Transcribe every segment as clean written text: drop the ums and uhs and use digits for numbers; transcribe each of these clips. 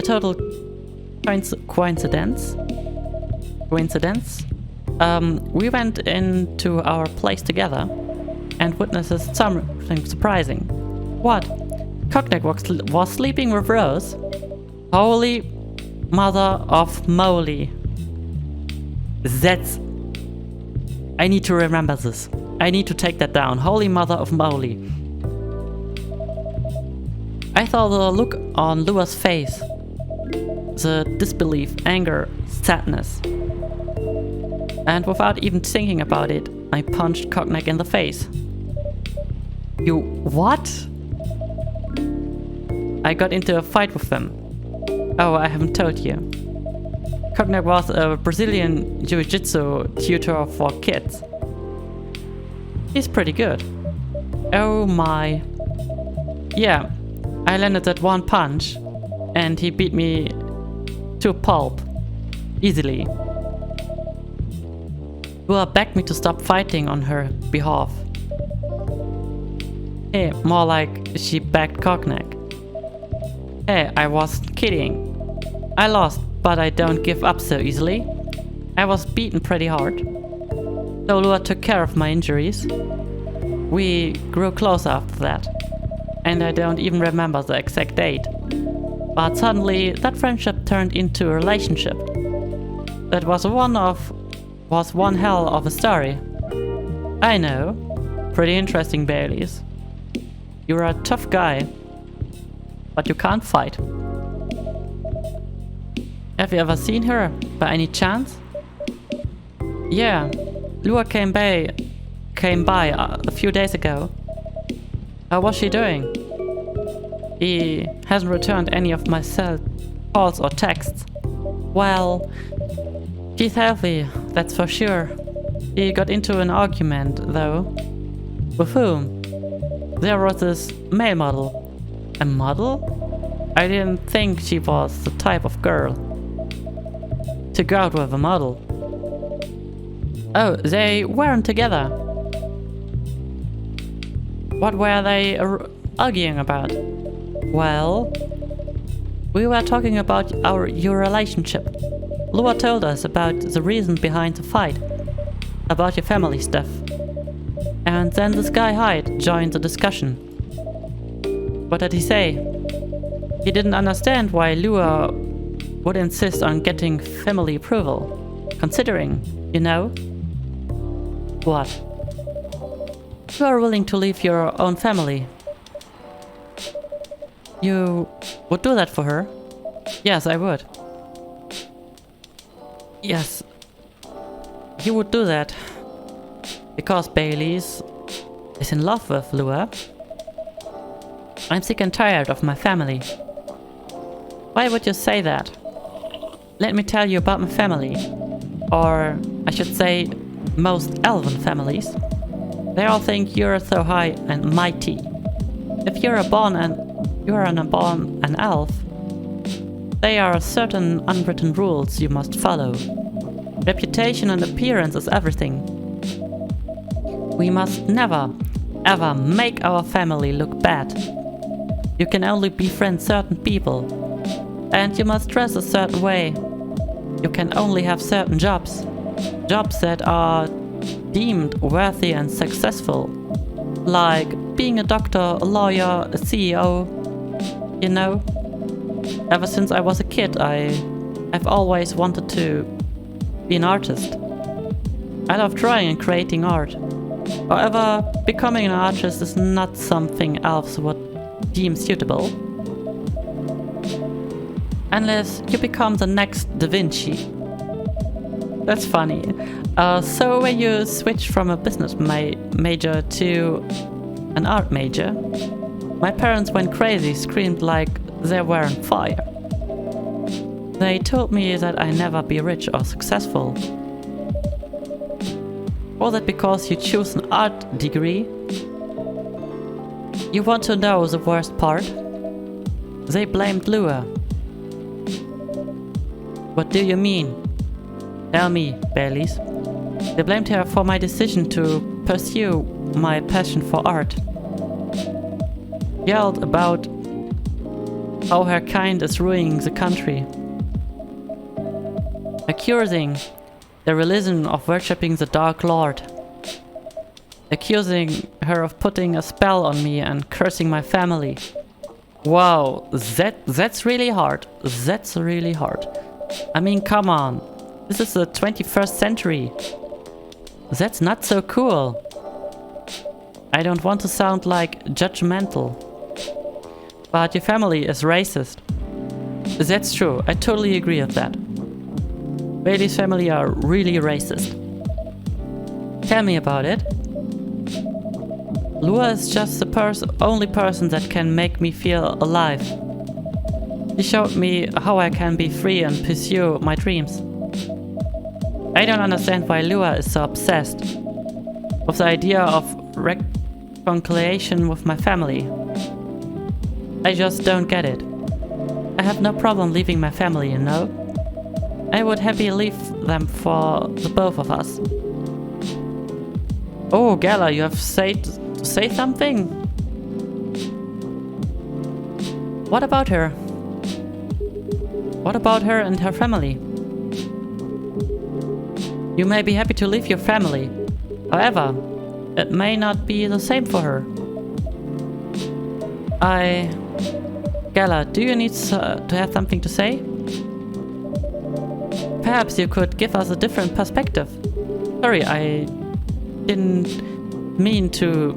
total coincidence. We went into our place together and witnessed something surprising. What? Cognac was sleeping with Rose? Holy mother of moly. I need to remember this. I need to take that down. Holy mother of moly. I saw the look on Lua's face. The disbelief, anger, sadness. And without even thinking about it, I punched Cognac in the face. You what? I got into a fight with him. Oh, I haven't told you. Cognac was a Brazilian jiu-jitsu tutor for kids. He's pretty good. Oh my. Yeah, I landed that one punch and he beat me to a pulp. Easily. Lua begged me to stop fighting on her behalf. Hey, more like she begged Cognac. Hey, I wasn't kidding. I lost, but I don't give up so easily. I was beaten pretty hard. So Lua took care of my injuries. We grew close after that. And I don't even remember the exact date. But suddenly, that friendship turned into a relationship. That was one hell of a story. I know. Pretty interesting, Baileys. You're a tough guy. But you can't fight. Have you ever seen her, by any chance? Yeah, Lua came by a few days ago. How was she doing? He hasn't returned any of my cell calls or texts. Well, she's healthy, that's for sure. He got into an argument, though. With whom? There was this male model. A model? I didn't think she was the type of girl to go out with a model. Oh, they weren't together. What were they arguing about? Well, we were talking about your relationship. Lua told us about the reason behind the fight, about your family stuff. And then this guy Hyde joined the discussion. What did he say? He didn't understand why Lua would insist on getting family approval, considering, you know? What? You are willing to leave your own family. You would do that for her? Yes, I would. Yes, you would do that. Because Bailey's is in love with Lua. I'm sick and tired of my family. Why would you say that? Let me tell you about my family. Or, I should say, most elven families. They all think you're so high and mighty. If you're born an elf, there are certain unwritten rules you must follow. Reputation and appearance is everything. We must never, ever make our family look bad. You can only befriend certain people, and you must dress a certain way. You can only have certain jobs that are deemed worthy and successful, like being a doctor, a lawyer, a CEO, you know? Ever since I was a kid, I've always wanted to be an artist. I love drawing and creating art. However, becoming an artist is not something elves would deem suitable. Unless you become the next Da Vinci. That's funny. So when you switch from a business major to an art major, my parents went crazy, screamed like they were on fire. They told me that I'd never be rich or successful. Was that because you choose an art degree? You want to know the worst part? They blamed Lua. What do you mean? Tell me, Baileys. They blamed her for my decision to pursue my passion for art. Yelled about how her kind is ruining the country. Accusing the religion of worshipping the Dark Lord. Accusing her of putting a spell on me and cursing my family. Wow, that's really hard. That's really hard. I mean, come on. This is the 21st century. That's not so cool. I don't want to sound like judgmental, but your family is racist. That's true, I totally agree with that. Bailey's family are really racist. Tell me about it. Lua is just the only person that can make me feel alive. She showed me how I can be free and pursue my dreams. I don't understand why Lua is so obsessed with the idea of reconciliation with my family. I just don't get it. I have no problem leaving my family, you know? I would happily leave them for the both of us. Oh, Gala, you have to say something? What about her? What about her and her family? You may be happy to leave your family. However, it may not be the same for her. Gala, do you need to have something to say? Perhaps you could give us a different perspective. Sorry, I didn't mean to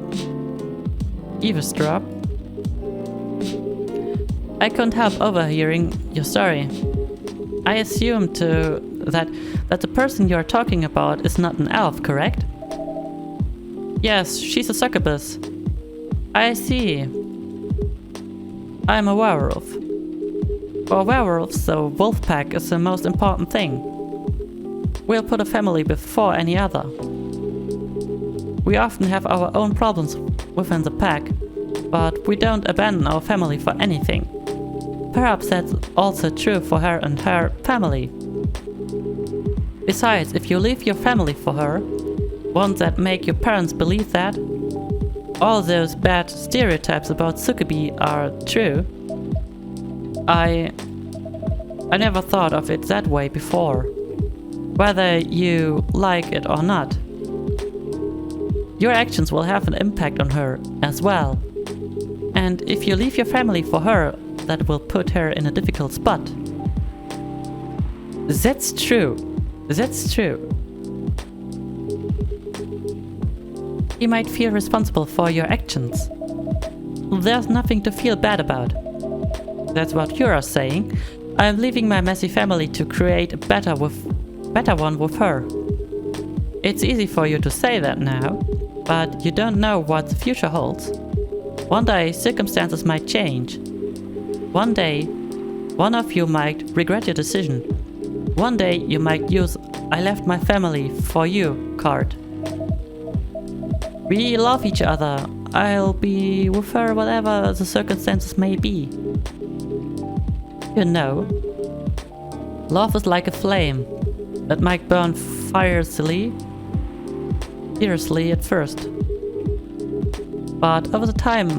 eavesdrop. I couldn't help overhearing your story. I assumed that the person you're talking about is not an elf, correct? Yes, she's a succubus. I see. I'm a werewolf. For werewolves, the wolf pack is the most important thing. We'll put a family before any other. We often have our own problems within the pack, but we don't abandon our family for anything. Perhaps that's also true for her and her family. Besides, if you leave your family for her, won't that make your parents believe that? All those bad stereotypes about Sookie are true. I never thought of it that way before. Whether you like it or not. Your actions will have an impact on her as well. And if you leave your family for her, that will put her in a difficult spot. That's true. That's true. You might feel responsible for your actions. There's nothing to feel bad about. That's what you are saying. I'm leaving my messy family to create a better one with her. It's easy for you to say that now, but you don't know what the future holds. One day, circumstances might change. One day, one of you might regret your decision. One day, you might use "I left my family for you" card. We love each other. I'll be with her whatever the circumstances may be. You know, love is like a flame that might burn fiercely at first. But over the time,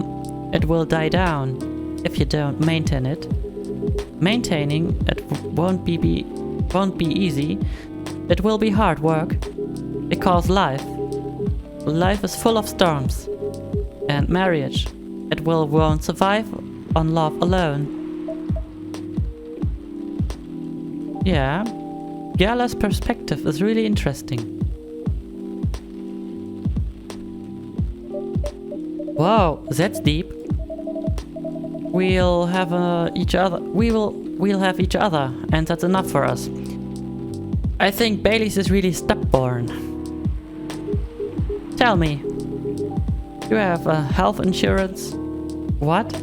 it will die down if you don't maintain it. Maintaining it won't be easy. It will be hard work, because life is full of storms, and marriage, won't survive on love alone. Yeah, Gala's perspective is really interesting. Wow, that's deep. We'll have each other. We'll have each other, and that's enough for us. I think Bailey's is really stubborn. Tell me, you have a health insurance? What?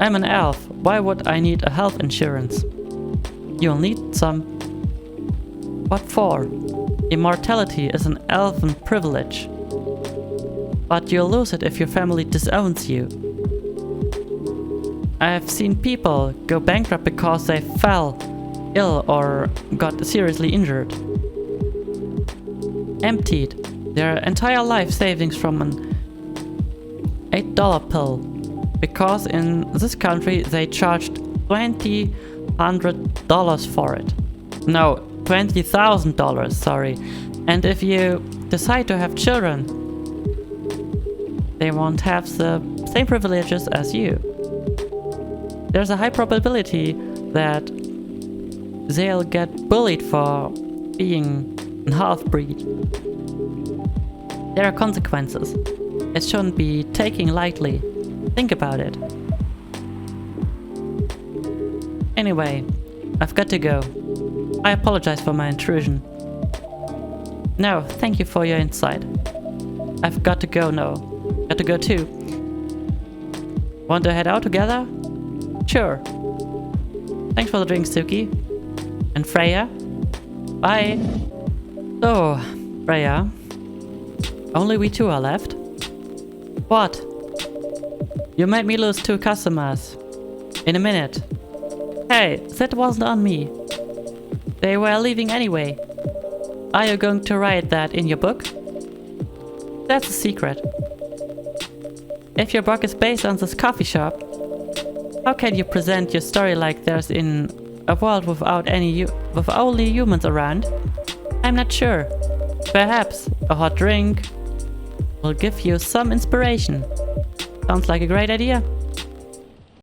I'm an elf. Why would I need a health insurance? You'll need some. What for? Immortality is an elven privilege. But you'll lose it if your family disowns you. I've seen people go bankrupt because they fell ill or got seriously injured. Emptied their entire life savings from an $8 pill. because in this country they charged $2,000 for it. No, $20,000, sorry. And if you decide to have children, they won't have the same privileges as you. There's a high probability that they'll get bullied for being a half-breed. There are consequences. It shouldn't be taken lightly. Think about it. Anyway, I've got to go. I apologize for my intrusion. No, thank you for your insight. I've got to go now. Got to go too. Want to head out together? Sure. Thanks for the drink, Sookie. And Freya? Bye. So, Freya. Only we two are left? What? You made me lose 2 customers. In a minute. Hey, that wasn't on me. They were leaving anyway. Are you going to write that in your book? That's a secret. If your book is based on this coffee shop, how can you present your story like there's in a world without with only humans around? I'm not sure. Perhaps a hot drink will give you some inspiration. Sounds like a great idea.